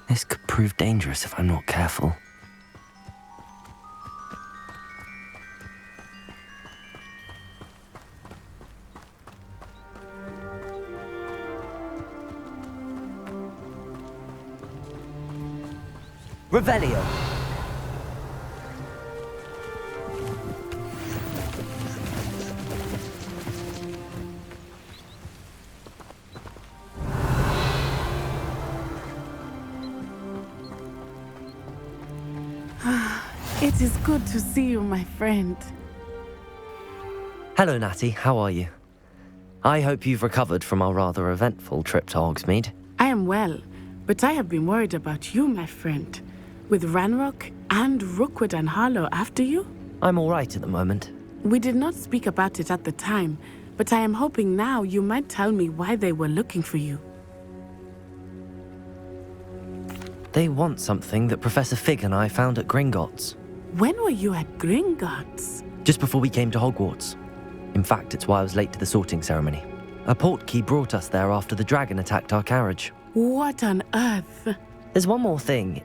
This could prove dangerous if I'm not careful. Revelio. It is good to see you, my friend. Hello, Natty. How are you? I hope you've recovered from our rather eventful trip to Hogsmeade. I am well, but I have been worried about you, my friend. With Ranrock and Rookwood and Harlow after you? I'm all right at the moment. We did not speak about it at the time, but I am hoping now you might tell me why they were looking for you. They want something that Professor Fig and I found at Gringotts. When were you at Gringotts? Just before we came to Hogwarts. In fact, it's why I was late to the sorting ceremony. A portkey brought us there after the dragon attacked our carriage. What on earth? There's one more thing.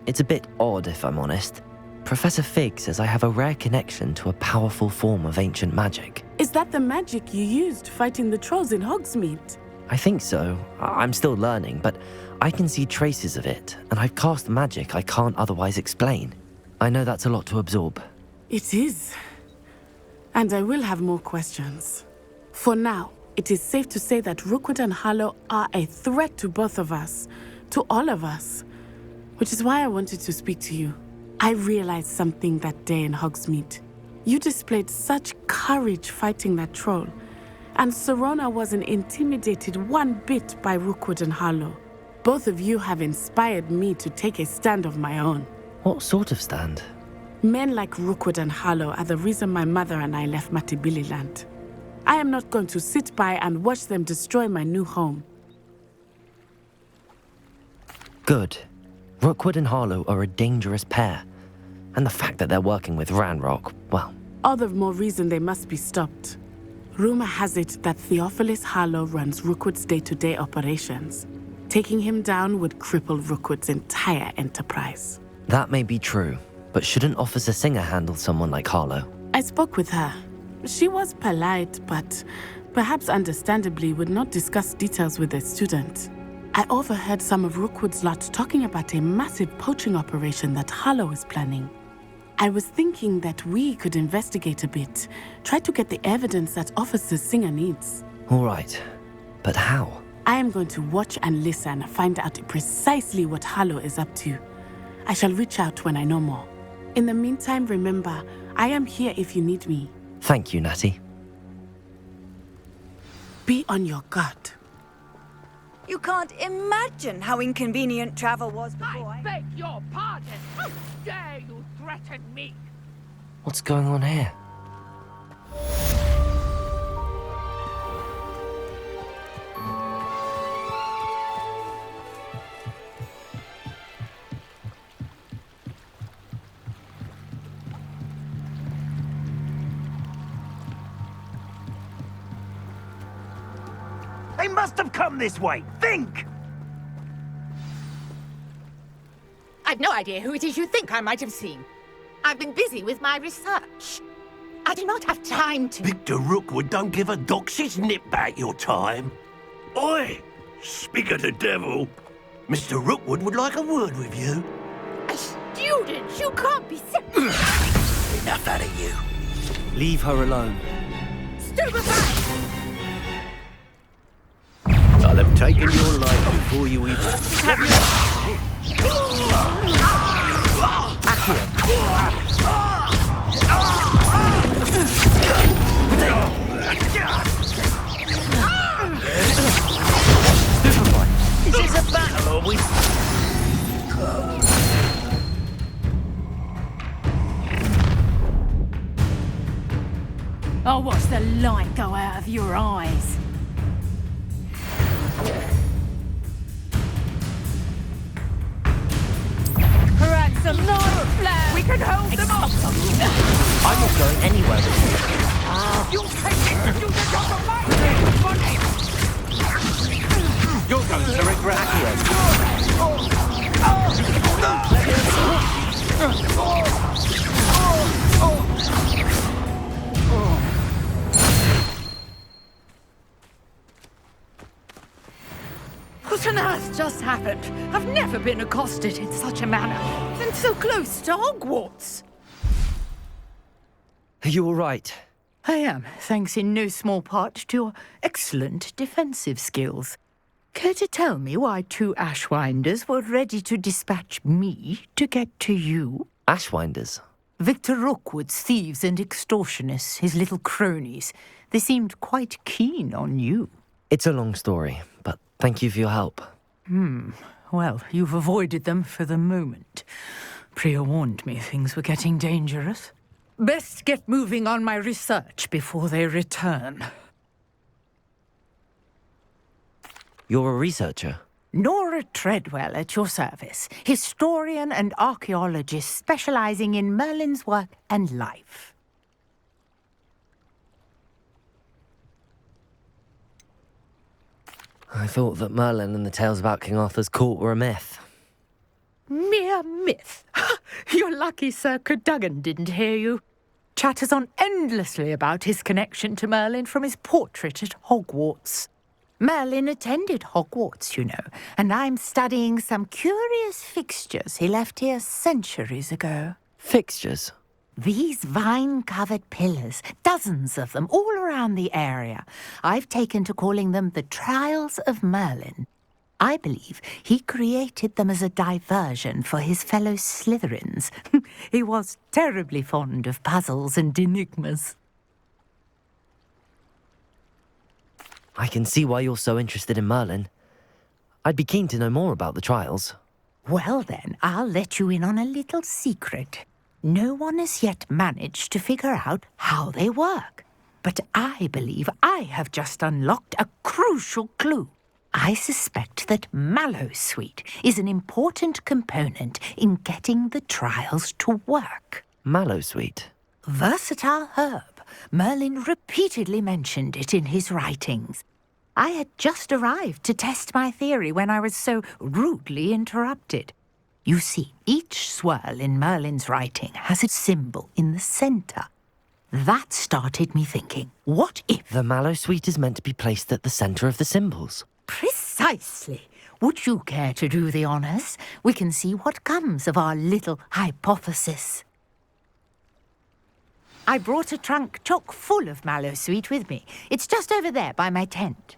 It's a bit odd, if I'm honest. Professor Fig says I have a rare connection to a powerful form of ancient magic. Is that the magic you used fighting the trolls in Hogsmeade? I think so. I'm still learning, but I can see traces of it, and I've cast magic I can't otherwise explain. I know that's a lot to absorb. It is. And I will have more questions. For now, it is safe to say that Rookwood and Harlow are a threat to both of us, to all of us. Which is why I wanted to speak to you. I realized something that day in Hogsmeade. You displayed such courage fighting that troll, and Serona wasn't intimidated one bit by Rookwood and Harlow. Both of you have inspired me to take a stand of my own. What sort of stand? Men like Rookwood and Harlow are the reason my mother and I left Mattibililand. I am not going to sit by and watch them destroy my new home. Good. Rookwood and Harlow are a dangerous pair. And the fact that they're working with Ranrock, well... All the more reason they must be stopped. Rumor has it that Theophilus Harlow runs Rookwood's day-to-day operations. Taking him down would cripple Rookwood's entire enterprise. That may be true, but shouldn't Officer Singer handle someone like Harlow? I spoke with her. She was polite, but perhaps understandably would not discuss details with a student. I overheard some of Rookwood's lot talking about a massive poaching operation that Harlow is planning. I was thinking that we could investigate a bit, try to get the evidence that Officer Singer needs. All right, but how? I am going to watch and listen, find out precisely what Harlow is up to. I shall reach out when I know more. In the meantime, remember, I am here if you need me. Thank you, Natty. Be on your guard. You can't imagine how inconvenient travel was before. I beg your pardon! How dare you threaten me? What's going on here? They must have come this way. Think! I've no idea who it is you think I might have seen. I've been busy with my research. I do not have time to... Victor Rookwood don't give a doxy's nip back your time. Oi! Speak of the devil. Mr. Rookwood would like a word with you. A stupid student! You can't be Enough out of you. Leave her alone. stupefied! I'll have taken your life before you even... Is this a battle, or we... I'll watch the light go out of your eyes. Perhaps a lot of we can hold them off. I'm not going anywhere with you. You'll take it to do the job of my money! You're going to regret What on earth just happened? I've never been accosted in such a manner. And so close to Hogwarts. Are you all right? I am, thanks in no small part to your excellent defensive skills. Care to tell me why two Ashwinders were ready to dispatch me to get to you? Ashwinders? Victor Rookwood's thieves and extortionists, his little cronies. They seemed quite keen on you. It's a long story, but thank you for your help. Well, you've avoided them for the moment. Priya warned me things were getting dangerous. Best get moving on my research before they return. You're a researcher? Nora Treadwell at your service, historian and archaeologist specializing in Merlin's work and life. I thought that Merlin and the tales about King Arthur's court were a myth. Mere myth. You're lucky Sir Cadogan didn't hear you. Chatters on endlessly about his connection to Merlin from his portrait at Hogwarts. Merlin attended Hogwarts, you know, and I'm studying some curious fixtures he left here centuries ago. Fixtures? These vine-covered pillars, dozens of them, all around the area. I've taken to calling them the Trials of Merlin. I believe he created them as a diversion for his fellow Slytherins. He was terribly fond of puzzles and enigmas. I can see why you're so interested in Merlin. I'd be keen to know more about the trials. Well then, I'll let you in on a little secret. No one has yet managed to figure out how they work. But I believe I have just unlocked a crucial clue. I suspect that Mallowsweet is an important component in getting the trials to work. Mallowsweet? Versatile herb. Merlin repeatedly mentioned it in his writings. I had just arrived to test my theory when I was so rudely interrupted. You see, each swirl in Merlin's writing has its symbol in the centre. That started me thinking, what if... The Mallowsweet is meant to be placed at the centre of the symbols. Precisely. Would you care to do the honours? We can see what comes of our little hypothesis. I brought a trunk chock full of Mallowsweet with me. It's just over there by my tent.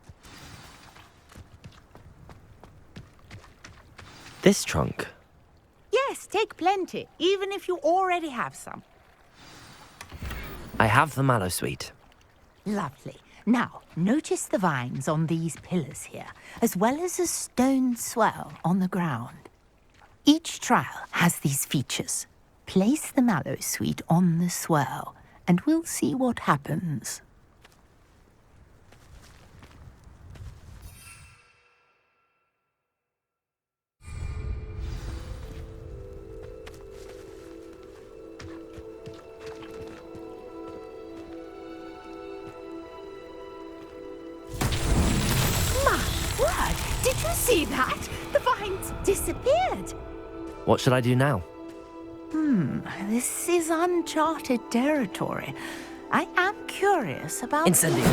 This trunk? Yes, take plenty, even if you already have some. I have the Mallowsweet. Lovely. Now, notice the vines on these pillars here, as well as a stone swell on the ground. Each trial has these features. Place the Mallowsweet on the swirl, and we'll see what happens. My word! Did you see that? The vines disappeared. What should I do now? This is uncharted territory. I am curious about... Incendiary!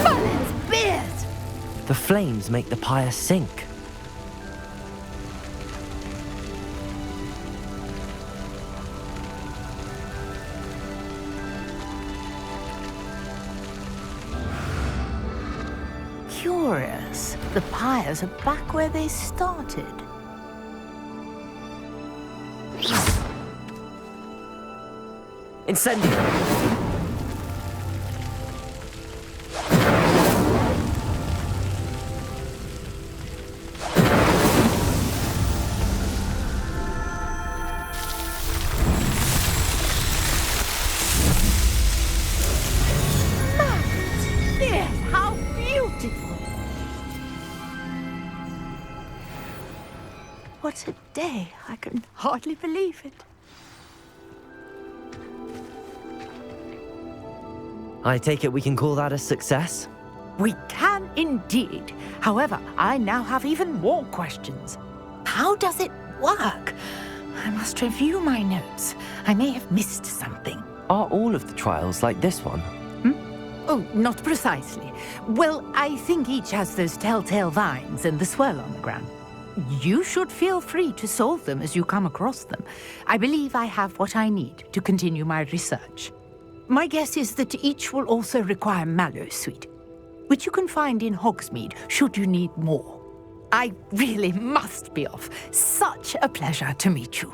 Merlin's beard! The flames make the pyre sink. Yes, the pyres are back where they started. Incendio! Yes, how beautiful! What a day. I can hardly believe it. I take it we can call that a success? We can indeed. However, I now have even more questions. How does it work? I must review my notes. I may have missed something. Are all of the trials like this one? Oh, not precisely. Well, I think each has those telltale vines and the swirl on the ground. You should feel free to solve them as you come across them. I believe I have what I need to continue my research. My guess is that each will also require Mallowsweet, which you can find in Hogsmeade should you need more. I really must be off. Such a pleasure to meet you.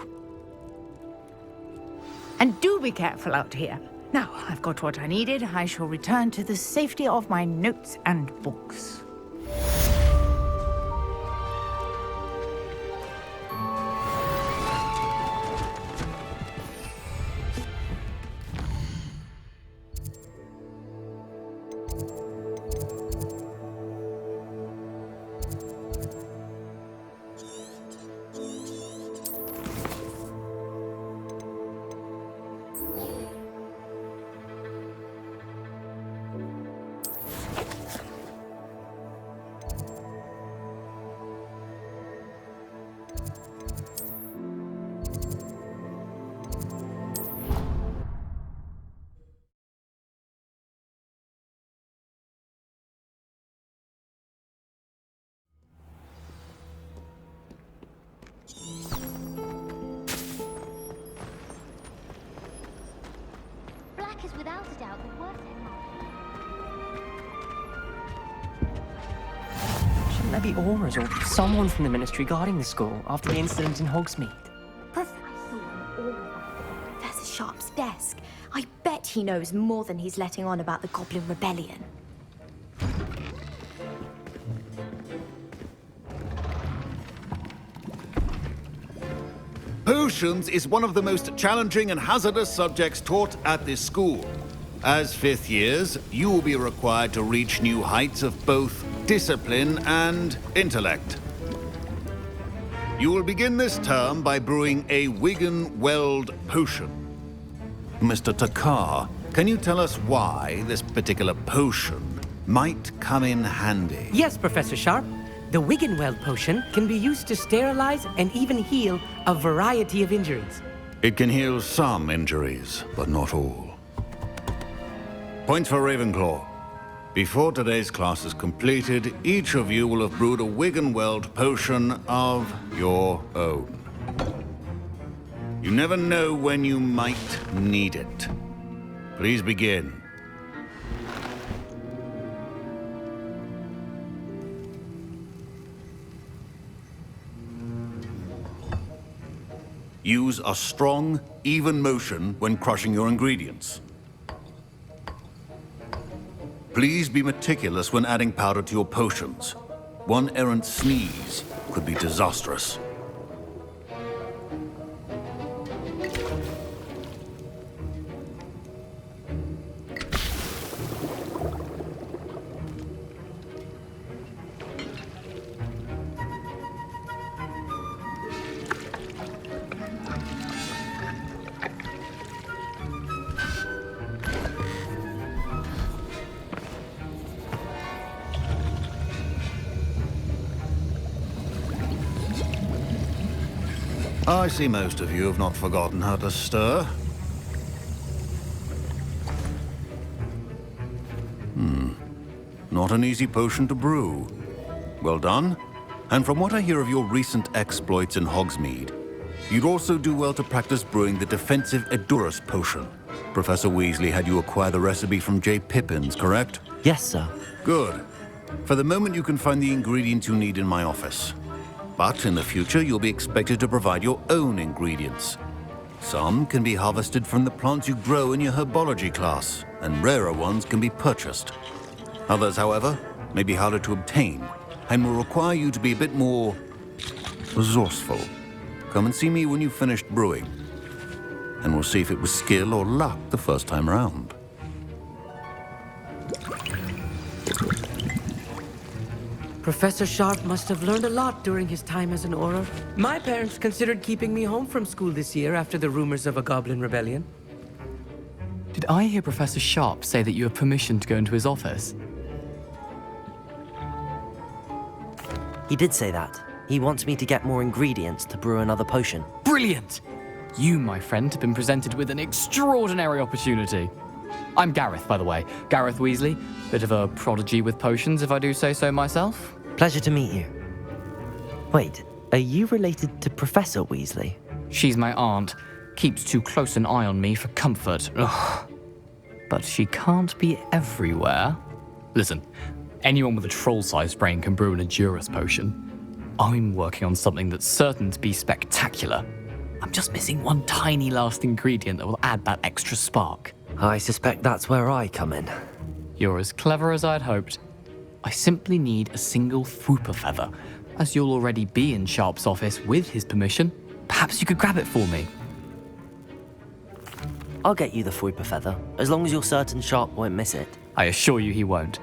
And do be careful out here. Now, I've got what I needed. I shall return to the safety of my notes and books. Black is without a doubt the worst headmaster. Shouldn't there be auras or someone from the Ministry guarding the school after the incident in Hogsmeade? I saw an aura at Professor Sharp's desk. I bet he knows more than he's letting on about the Goblin Rebellion. Potions is one of the most challenging and hazardous subjects taught at this school. As fifth years, you will be required to reach new heights of both discipline and intellect. You will begin this term by brewing a Wigan-Weld potion. Mr. Takar, can you tell us why this particular potion might come in handy? Yes, Professor Sharp. The Wiggenweld potion can be used to sterilize and even heal a variety of injuries. It can heal some injuries, but not all. Point for Ravenclaw. Before today's class is completed, each of you will have brewed a Wiggenweld potion of your own. You never know when you might need it. Please begin. Use a strong, even motion when crushing your ingredients. Please be meticulous when adding powder to your potions. One errant sneeze could be disastrous. I see most of you have not forgotten how to stir. Not an easy potion to brew. Well done. And from what I hear of your recent exploits in Hogsmeade, you'd also do well to practice brewing the defensive Edurus potion. Professor Weasley had you acquire the recipe from J. Pippins, correct? Yes, sir. Good. For the moment, you can find the ingredients you need in my office. But in the future, you'll be expected to provide your own ingredients. Some can be harvested from the plants you grow in your herbology class, and rarer ones can be purchased. Others, however, may be harder to obtain, and will require you to be a bit more resourceful. Come and see me when you've finished brewing, and we'll see if it was skill or luck the first time around. Professor Sharp must have learned a lot during his time as an Auror. My parents considered keeping me home from school this year after the rumors of a goblin rebellion. Did I hear Professor Sharp say that you have permission to go into his office? He did say that. He wants me to get more ingredients to brew another potion. Brilliant! You, my friend, have been presented with an extraordinary opportunity. I'm Gareth, by the way. Gareth Weasley. Bit of a prodigy with potions, if I do say so myself. Pleasure to meet you. Wait, are you related to Professor Weasley? She's my aunt. Keeps too close an eye on me for comfort. Ugh. But she can't be everywhere. Listen, anyone with a troll-sized brain can brew an Edurus potion. I'm working on something that's certain to be spectacular. I'm just missing one tiny last ingredient that will add that extra spark. I suspect that's where I come in. You're as clever as I'd hoped. I simply need a single Fwooper feather. As you'll already be in Sharp's office with his permission, perhaps you could grab it for me. I'll get you the Fwooper feather, as long as you're certain Sharp won't miss it. I assure you he won't.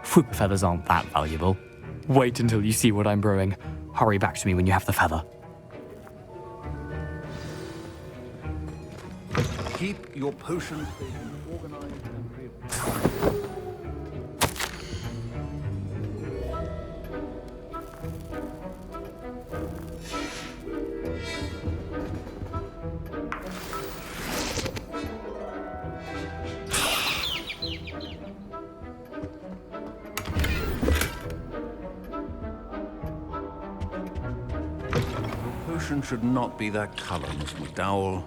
Fwooper feathers aren't that valuable. Wait until you see what I'm brewing. Hurry back to me when you have the feather. Keep your potion organized and prepared. Potion should not be that color, Miss McDowell.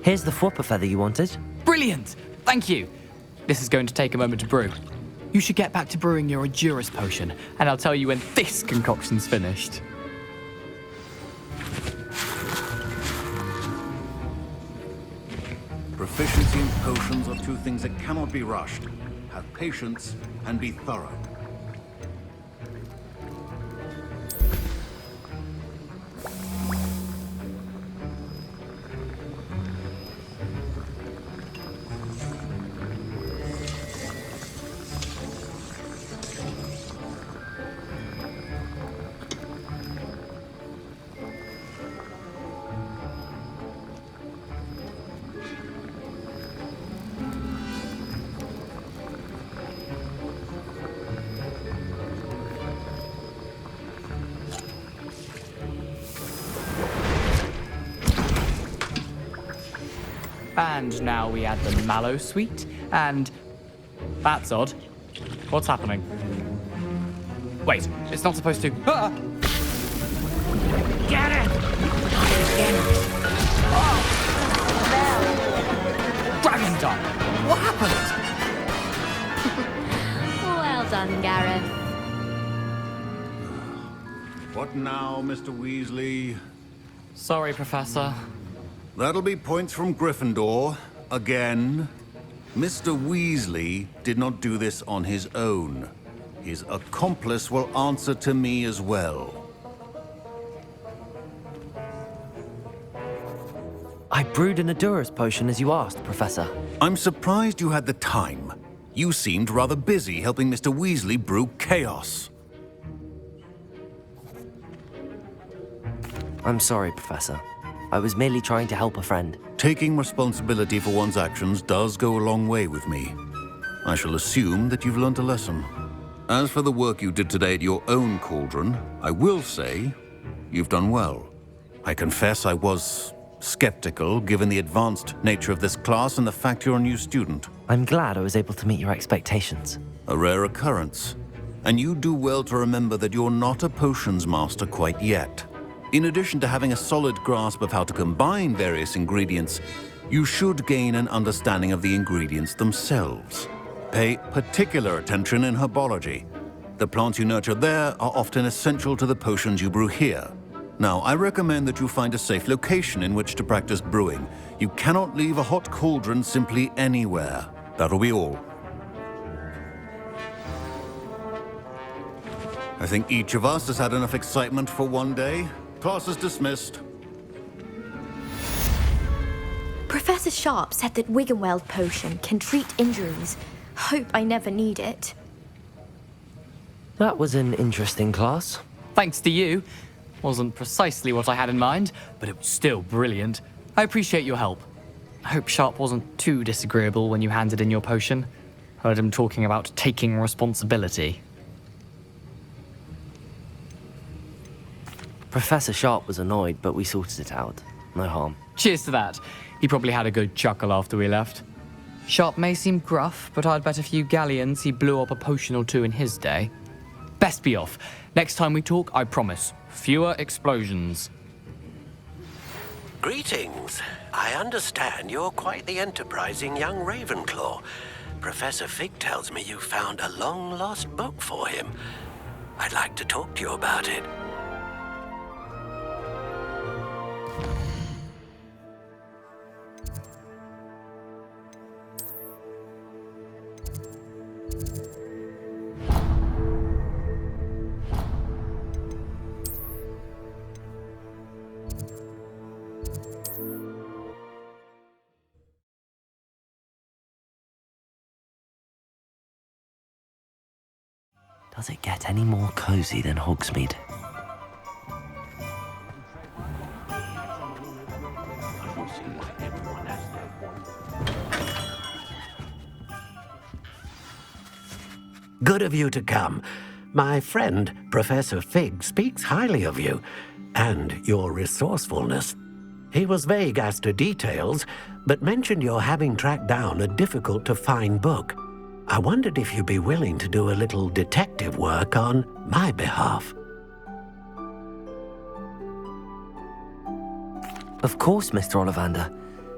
Here's the Fwooper feather you wanted. Brilliant! Thank you. This is going to take a moment to brew. You should get back to brewing your Edurus potion, and I'll tell you when this concoction's finished. Proficiency in potions are two things that cannot be rushed. Have patience and be thorough. And now we add the mallow sweet, and... That's odd. What's happening? Wait, it's not supposed to... Ah! Get it! Dragon Dog! What happened? Well done, Gareth. What now, Mr. Weasley? Sorry, Professor. That'll be points from Gryffindor, again. Mr. Weasley did not do this on his own. His accomplice will answer to me as well. I brewed an Edurus potion as you asked, Professor. I'm surprised you had the time. You seemed rather busy helping Mr. Weasley brew chaos. I'm sorry, Professor. I was merely trying to help a friend. Taking responsibility for one's actions does go a long way with me. I shall assume that you've learnt a lesson. As for the work you did today at your own cauldron, I will say you've done well. I confess I was skeptical, given the advanced nature of this class and the fact you're a new student. I'm glad I was able to meet your expectations. A rare occurrence. And you do well to remember that you're not a potions master quite yet. In addition to having a solid grasp of how to combine various ingredients, you should gain an understanding of the ingredients themselves. Pay particular attention in herbology. The plants you nurture there are often essential to the potions you brew here. Now, I recommend that you find a safe location in which to practice brewing. You cannot leave a hot cauldron simply anywhere. That'll be all. I think each of us has had enough excitement for one day. Class is dismissed. Professor Sharp said that Wiggenweld potion can treat injuries. Hope I never need it. That was an interesting class. Thanks to you. Wasn't precisely what I had in mind, but it was still brilliant. I appreciate your help. I hope Sharp wasn't too disagreeable when you handed in your potion. Heard him talking about taking responsibility. Professor Sharp was annoyed, but we sorted it out. No harm. Cheers to that. He probably had a good chuckle after we left. Sharp may seem gruff, but I'd bet a few galleons he blew up a potion or two in his day. Best be off. Next time we talk, I promise, fewer explosions. Greetings. I understand you're quite the enterprising young Ravenclaw. Professor Fig tells me you found a long-lost book for him. I'd like to talk to you about it. Does it get any more cozy than Hogsmeade? Good of you to come. My friend, Professor Fig, speaks highly of you and your resourcefulness. He was vague as to details, but mentioned your having tracked down a difficult-to-find book. I wondered if you'd be willing to do a little detective work on my behalf. Of course, Mr. Ollivander.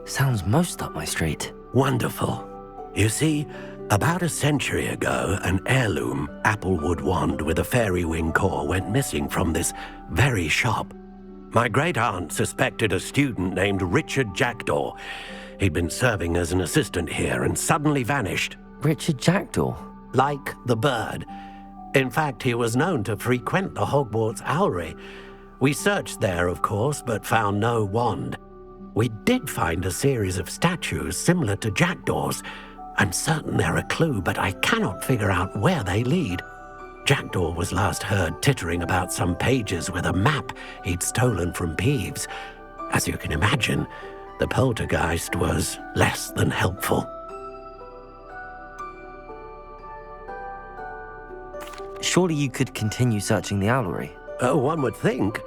Sounds most up my street. Wonderful. You see, about a century ago, an heirloom applewood wand with a fairy wing core went missing from this very shop. My great-aunt suspected a student named Richard Jackdaw. He'd been serving as an assistant here and suddenly vanished. Richard Jackdaw? Like the bird. In fact, he was known to frequent the Hogwarts Owlery. We searched there, of course, but found no wand. We did find a series of statues similar to Jackdaw's. I'm certain they're a clue, but I cannot figure out where they lead. Jackdaw was last heard tittering about some pages with a map he'd stolen from Peeves. As you can imagine, the poltergeist was less than helpful. Surely you could continue searching the Owlery. Oh, one would think.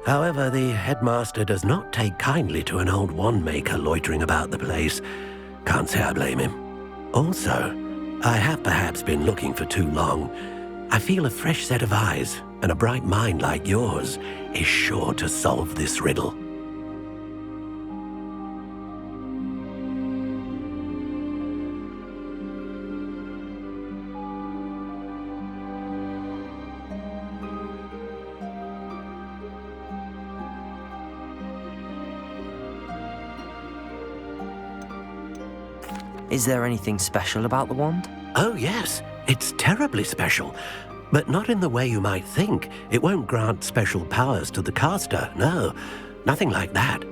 However, the headmaster does not take kindly to an old wand maker loitering about the place. Can't say I blame him. Also, I have perhaps been looking for too long. I feel a fresh set of eyes and a bright mind like yours is sure to solve this riddle. Is there anything special about the wand? Oh, yes. It's terribly special. But not in the way you might think. It won't grant special powers to the caster, no. Nothing like that.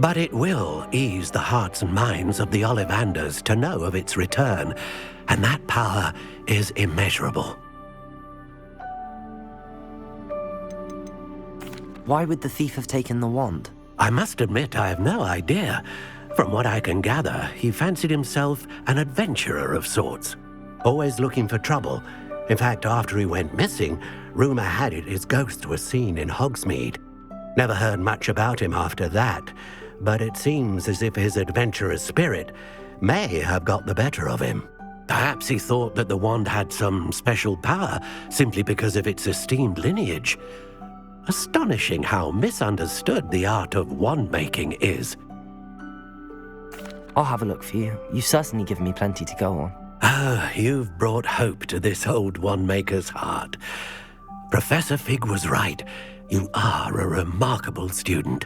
But it will ease the hearts and minds of the Ollivanders to know of its return. And that power is immeasurable. Why would the thief have taken the wand? I must admit I have no idea. From what I can gather, he fancied himself an adventurer of sorts. Always looking for trouble. In fact, after he went missing, rumor had it his ghost was seen in Hogsmeade. Never heard much about him after that, but it seems as if his adventurous spirit may have got the better of him. Perhaps he thought that the wand had some special power simply because of its esteemed lineage. Astonishing how misunderstood the art of wand-making is. I'll have a look for you. You've certainly given me plenty to go on. Ah, you've brought hope to this old one-maker's heart. Professor Fig was right. You are a remarkable student.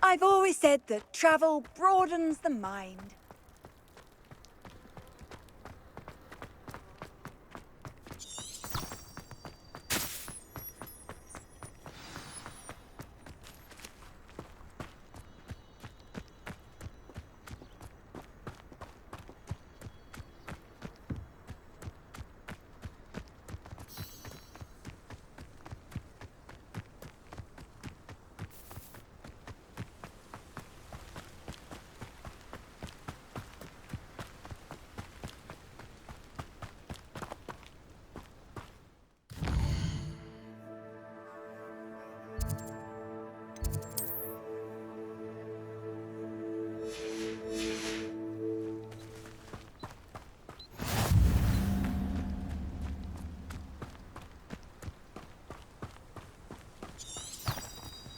I've always said that travel broadens the mind.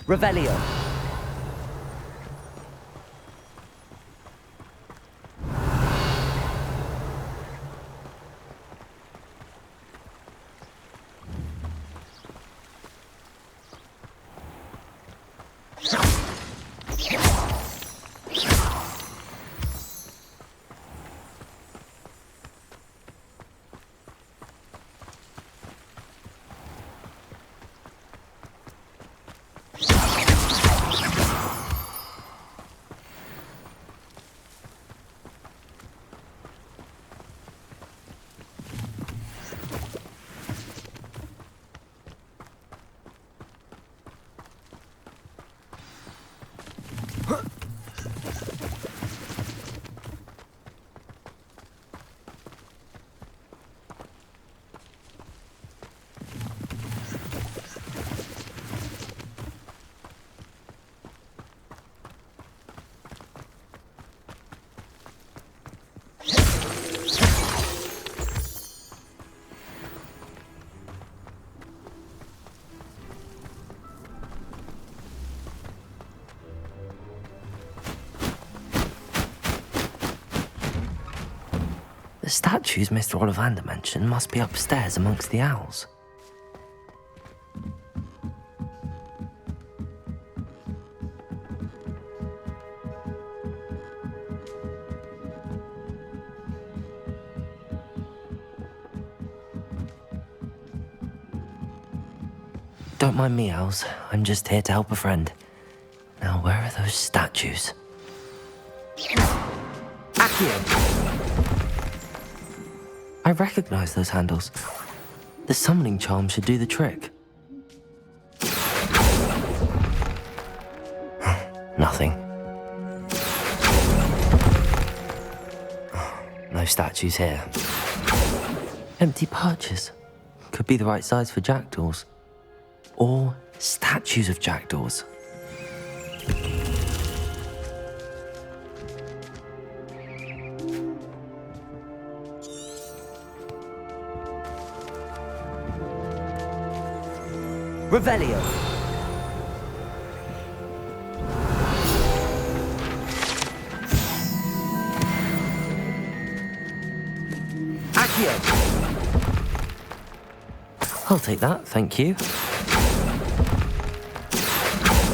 Revelio. The statues Mr. Ollivander mentioned must be upstairs amongst the owls. Don't mind me, owls. I'm just here to help a friend. Now, where are those statues? Accio! I recognize those handles. The summoning charm should do the trick. Nothing. No statues here. Empty perches. Could be the right size for jackdaws. Or statues of jackdaws. Revelio. Accio. I'll take that, thank you.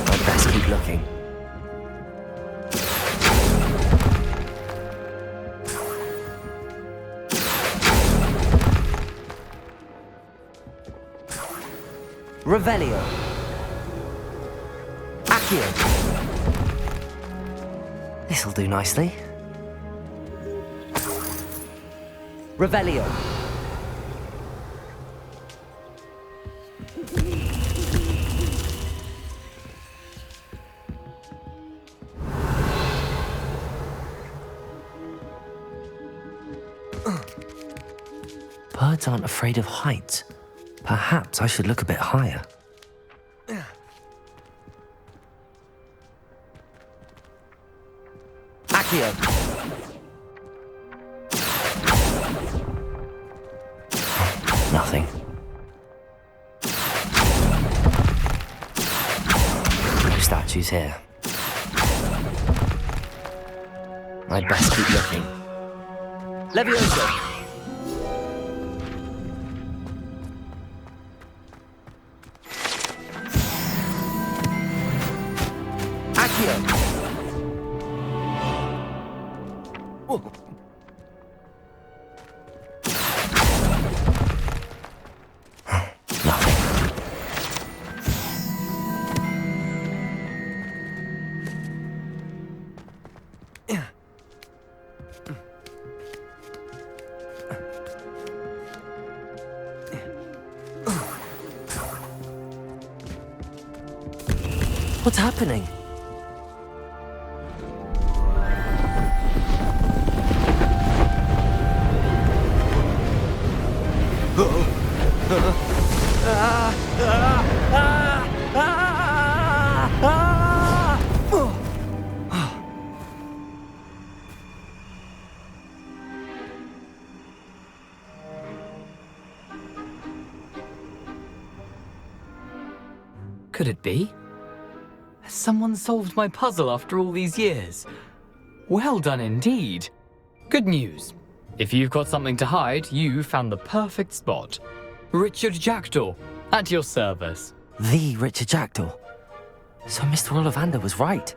I'd best keep looking. Revelio. Accio. Accio! This'll do nicely. Revelio. Birds aren't afraid of heights. Perhaps I should look a bit higher. Accio. Nothing. No statues here. I'd best keep looking. Levioso! Accio! Oh. Nothing. What's happening? Could it be? Has someone solved my puzzle after all these years? Well done indeed. Good news. If you've got something to hide, you found the perfect spot. Richard Jackdaw, at your service. The Richard Jackdaw. So Mr. Ollivander was right.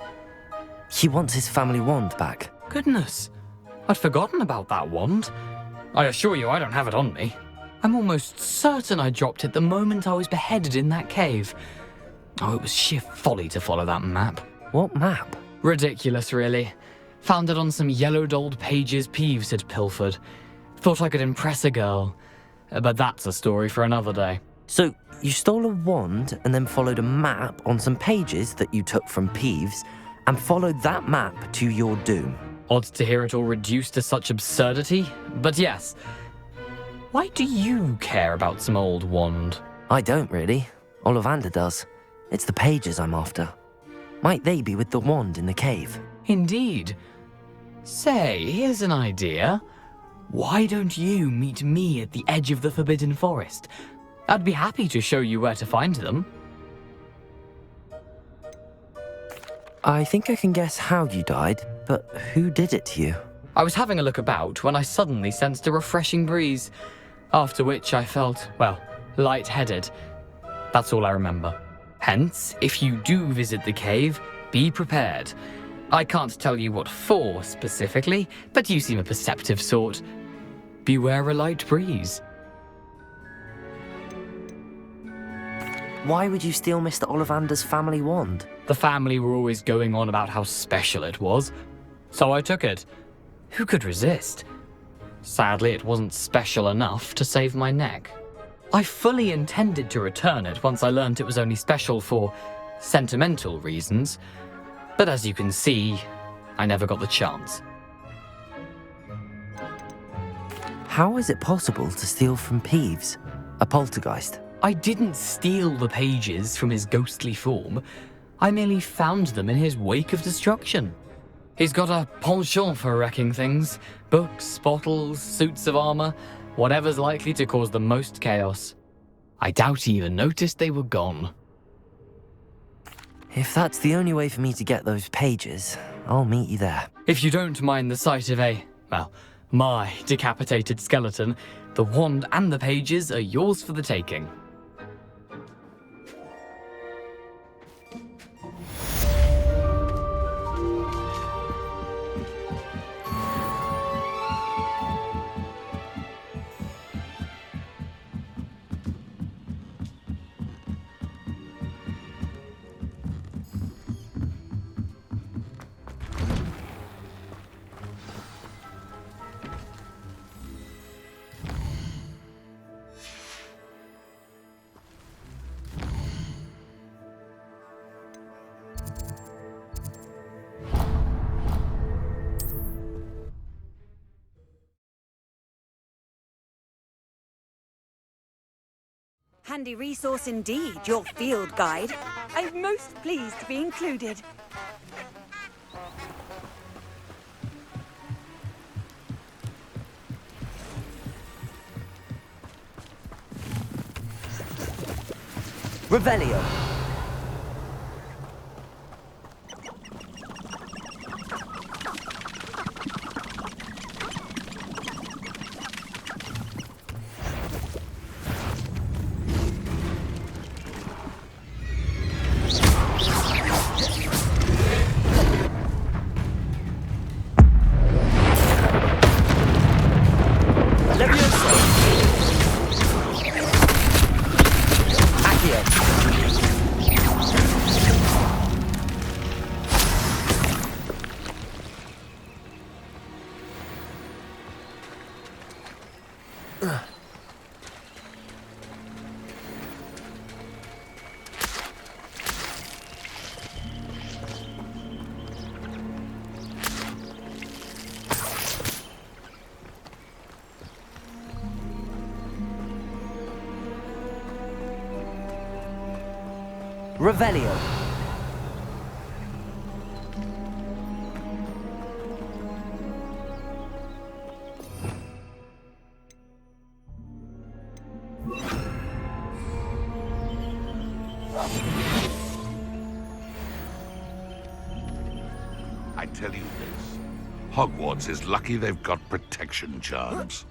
He wants his family wand back. Goodness, I'd forgotten about that wand. I assure you I don't have it on me. I'm almost certain I dropped it the moment I was beheaded in that cave. Oh, it was sheer folly to follow that map. What map? Ridiculous, really. Found it on some yellowed old pages Peeves had pilfered. Thought I could impress a girl. But that's a story for another day. So, you stole a wand and then followed a map on some pages that you took from Peeves and followed that map to your doom. Odd to hear it all reduced to such absurdity, but yes. Why do you care about some old wand? I don't really. Ollivander does. It's the pages I'm after. Might they be with the wand in the cave? Indeed. Say, here's an idea. Why don't you meet me at the edge of the Forbidden Forest? I'd be happy to show you where to find them. I think I can guess how you died, but who did it to you? I was having a look about when I suddenly sensed a refreshing breeze, after which I felt, well, lightheaded. That's all I remember. Hence, if you do visit the cave, be prepared. I can't tell you what for specifically, but you seem a perceptive sort. Beware a light breeze. Why would you steal Mr. Ollivander's family wand? The family were always going on about how special it was, so I took it. Who could resist? Sadly, it wasn't special enough to save my neck. I fully intended to return it once I learned it was only special for sentimental reasons, but as you can see, I never got the chance. How is it possible to steal from Peeves, a poltergeist? I didn't steal the pages from his ghostly form. I merely found them in his wake of destruction. He's got a penchant for wrecking things. Books, bottles, suits of armor, whatever's likely to cause the most chaos. I doubt he even noticed they were gone. If that's the only way for me to get those pages, I'll meet you there. If you don't mind the sight of my decapitated skeleton, the wand and the pages are yours for the taking. Handy resource indeed, your field guide. I'm most pleased to be included. Revelio. Revelio. I tell you this, Hogwarts is lucky they've got protection charms.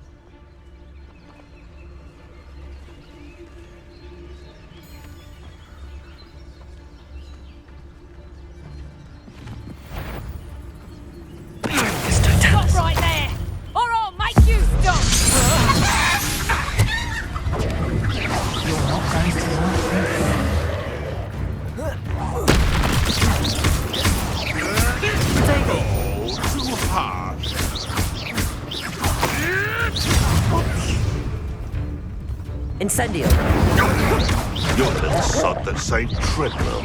Stop right there, or I'll make you stop! You're not going to laugh. Too hard. Incendio. You're a little sod that Saint Triple.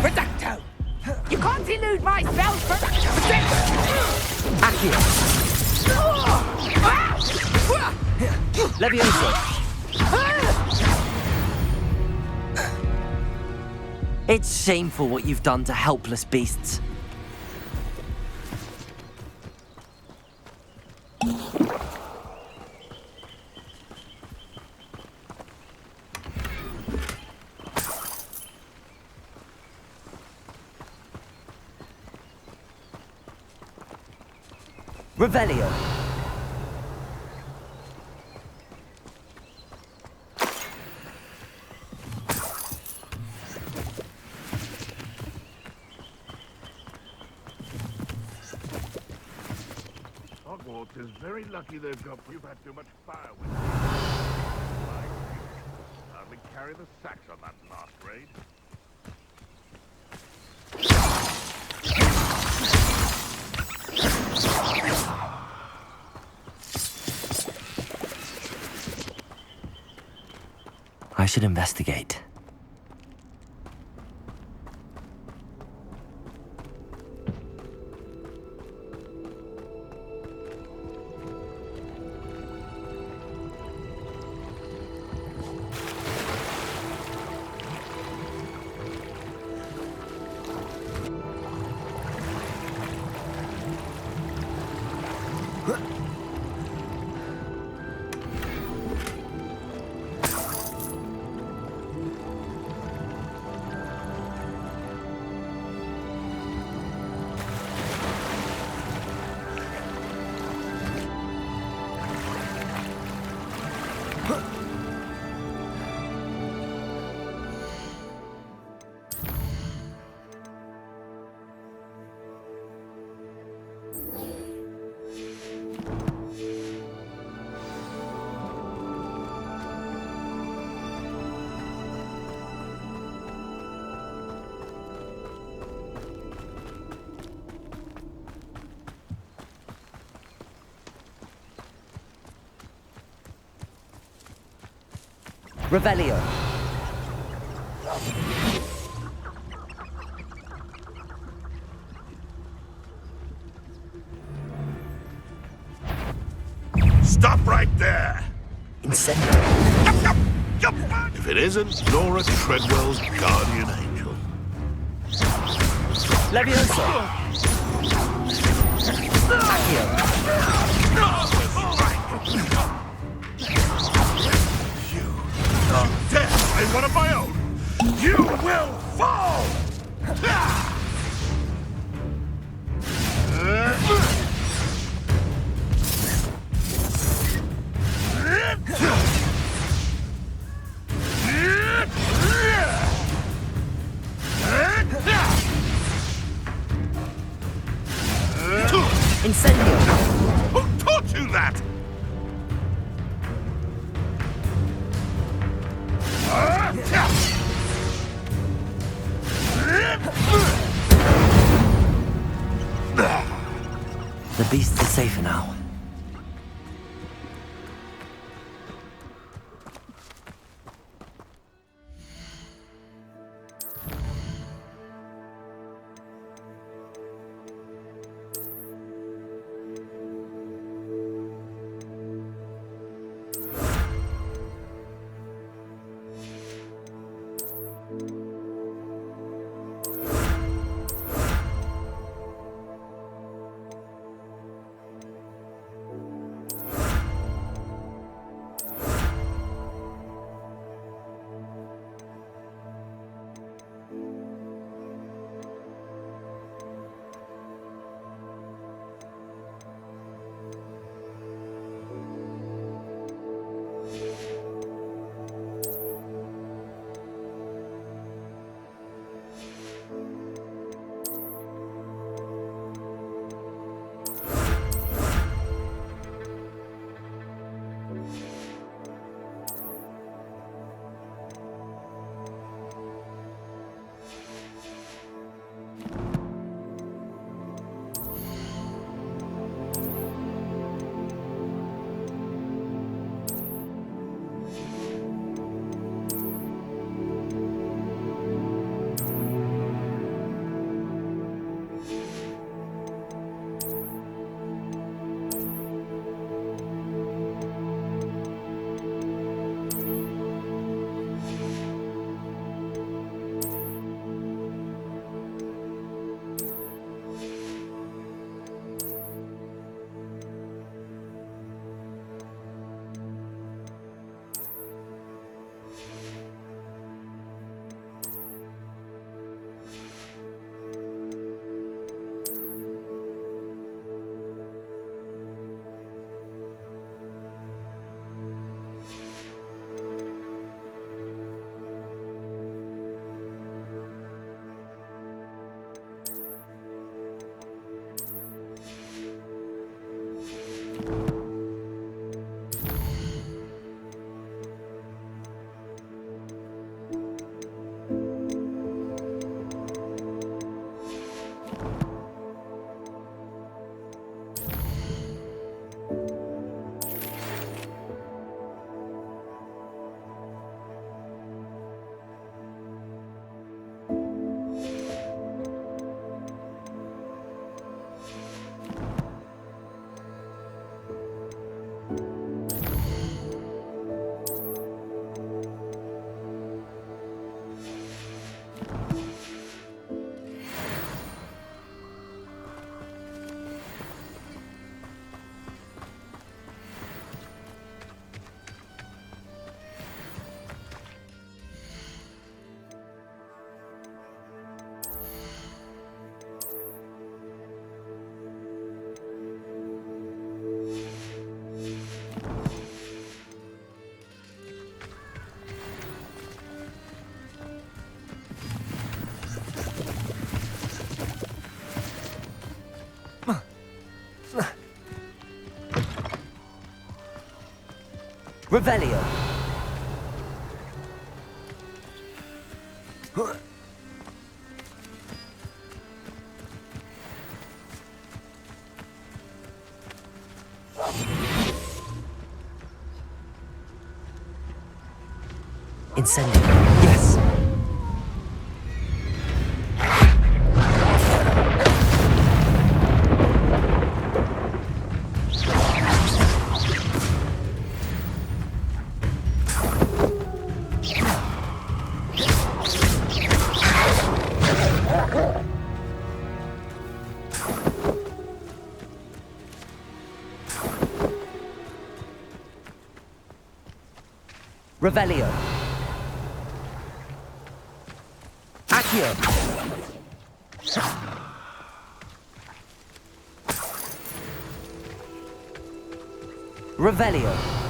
Reducto! You can't elude my spells for... Accio. Levioso. It's shameful what you've done to helpless beasts. Revelio. Hogwarts is very lucky they've got... You've had too much fire with hardly carry the sacks on that last raid. I should investigate. Revelio. Stop right there! Incendio. If it isn't Nora Treadwell's guardian angel. Levioso. Accio. Death and one of my own! You will fall! Incendio. Who taught you that? The beasts are safer now. Revelio. Incendio. Yes! Revelio. Accio. Revelio.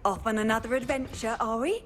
Off on another adventure, are we?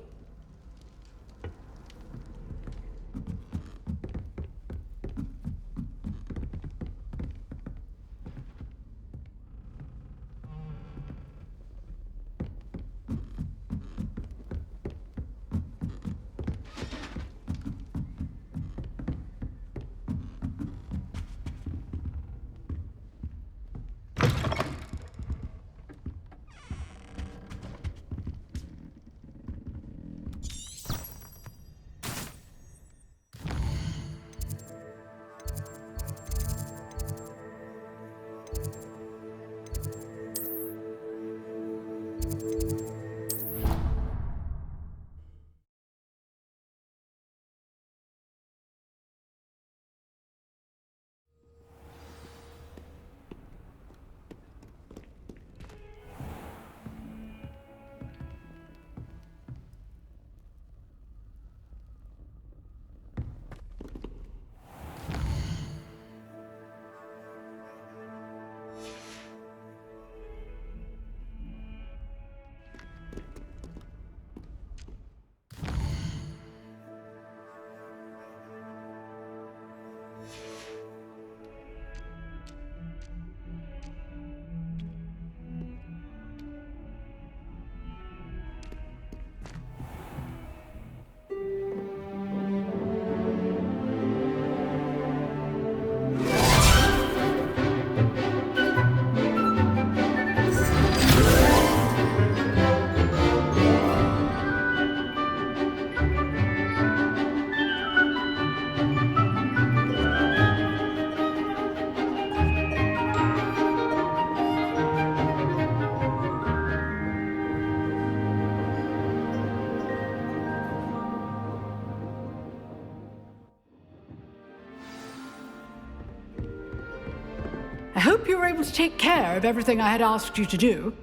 I hope you were able to take care of everything I had asked you to do.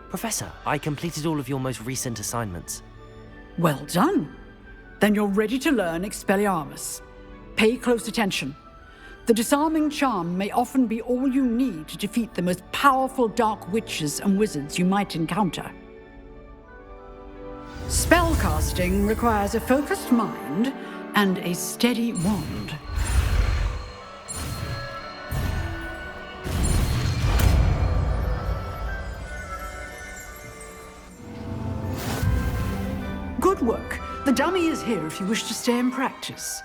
Professor, I completed all of your most recent assignments. Well done. Then you're ready to learn Expelliarmus. Pay close attention. The disarming charm may often be all you need to defeat the most powerful dark witches and wizards you might encounter. Spellcasting requires a focused mind and a steady wand. Good work. The dummy is here if you wish to stay and practice.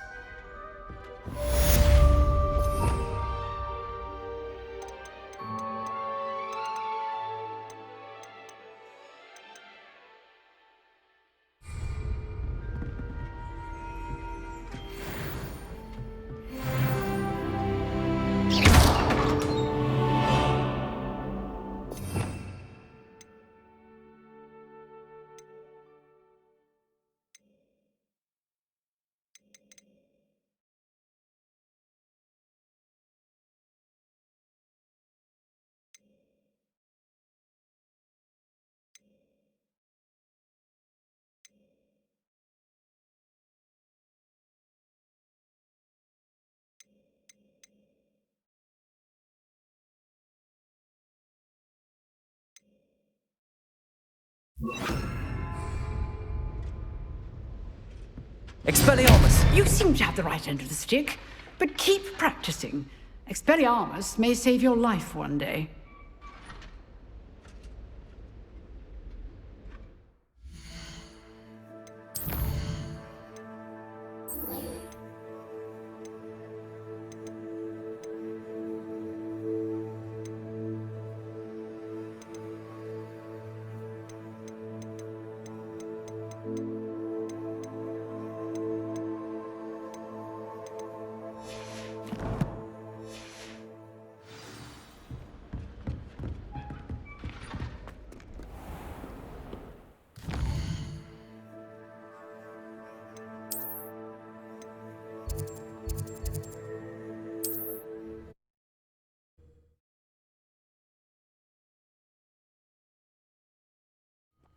Expelliarmus! You seem to have the right end of the stick, but keep practicing. Expelliarmus may save your life one day.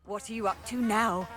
What are you up to now?